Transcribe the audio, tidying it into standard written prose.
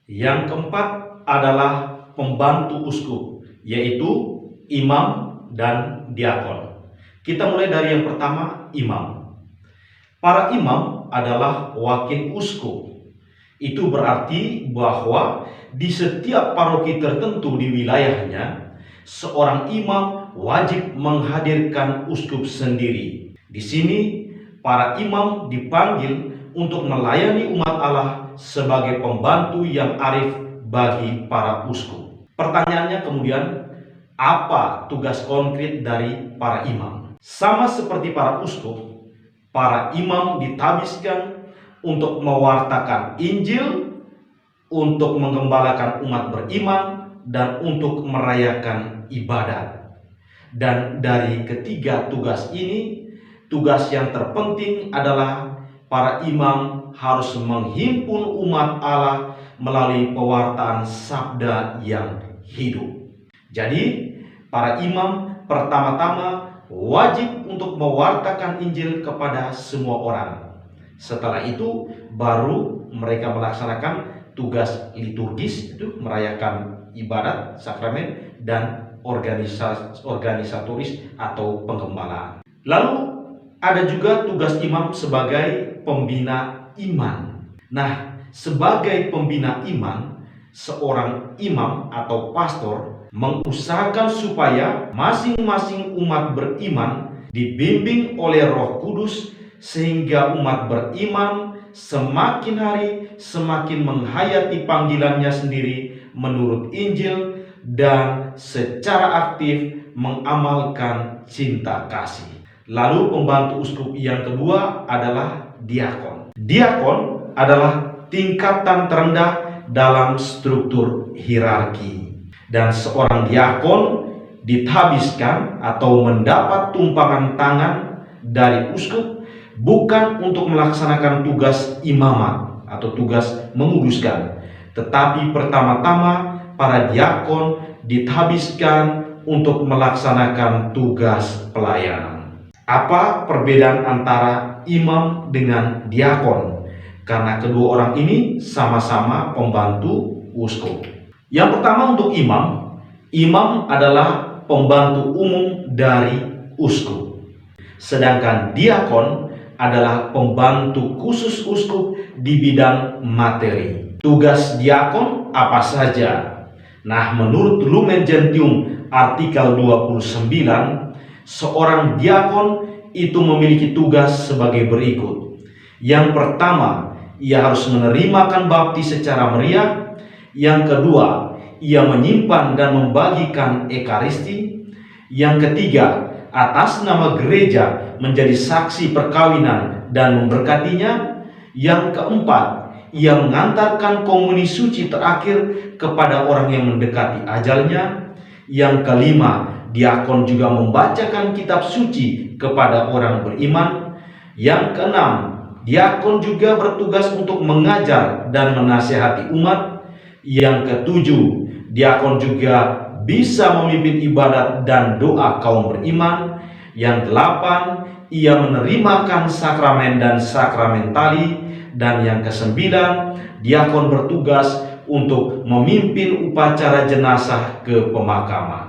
Yang keempat adalah pembantu uskup, yaitu imam dan diakon. Kita mulai dari yang pertama, imam. Para imam adalah wakil uskup. Itu berarti bahwa di setiap paroki tertentu di wilayahnya, seorang imam wajib menghadirkan uskup sendiri. Di sini, para imam dipanggil untuk melayani umat Allah sebagai pembantu yang arif bagi para uskup. Pertanyaannya kemudian, apa tugas konkret dari para imam? Sama seperti para uskup, para imam ditabiskan untuk mewartakan Injil, untuk menggembalakan umat beriman, dan untuk merayakan ibadat. Dan dari ketiga tugas ini, tugas yang terpenting adalah para imam harus menghimpun umat Allah melalui pewartaan sabda yang hidup. Jadi, para imam pertama-tama wajib untuk mewartakan Injil kepada semua orang. Setelah itu, baru mereka melaksanakan tugas liturgis, itu merayakan ibadat, sakramen, dan organisatoris atau penggembalaan. Lalu ada juga tugas imam sebagai pembina iman. Nah, sebagai pembina iman, seorang imam atau pastor mengusahakan supaya masing-masing umat beriman dibimbing oleh Roh Kudus, sehingga umat beriman semakin hari semakin menghayati panggilannya sendiri menurut Injil dan secara aktif mengamalkan cinta kasih. Lalu pembantu uskup yang kedua adalah diakon. Diakon adalah tingkatan terendah dalam struktur hierarki. Dan seorang diakon ditabiskan atau mendapat tumpangan tangan dari uskup bukan untuk melaksanakan tugas imamat atau tugas menguduskan, tetapi pertama-tama para diakon ditabiskan untuk melaksanakan tugas pelayanan. Apa perbedaan antara imam dengan diakon? Karena kedua orang ini sama-sama pembantu uskup. Yang pertama untuk imam, imam adalah pembantu umum dari uskup. Sedangkan diakon adalah pembantu khusus uskup di bidang materi. Tugas diakon apa saja? Nah, menurut Lumen Gentium artikel 29, seorang diakon itu memiliki tugas sebagai berikut. Yang pertama, ia harus menerimakan baptis secara meriah. Yang kedua, ia menyimpan dan membagikan ekaristi. Yang ketiga, atas nama gereja menjadi saksi perkawinan dan memberkatinya. Yang keempat, ia mengantarkan komuni suci terakhir kepada orang yang mendekati ajalnya. Yang kelima, diakon juga membacakan kitab suci kepada orang beriman. Yang keenam, diakon juga bertugas untuk mengajar dan menasihati umat. Yang ketujuh, diakon juga bisa memimpin ibadat dan doa kaum beriman. Yang delapan, ia menerimakan sakramen dan sakramentali. Dan yang kesembilan, diakon bertugas untuk memimpin upacara jenazah ke pemakaman.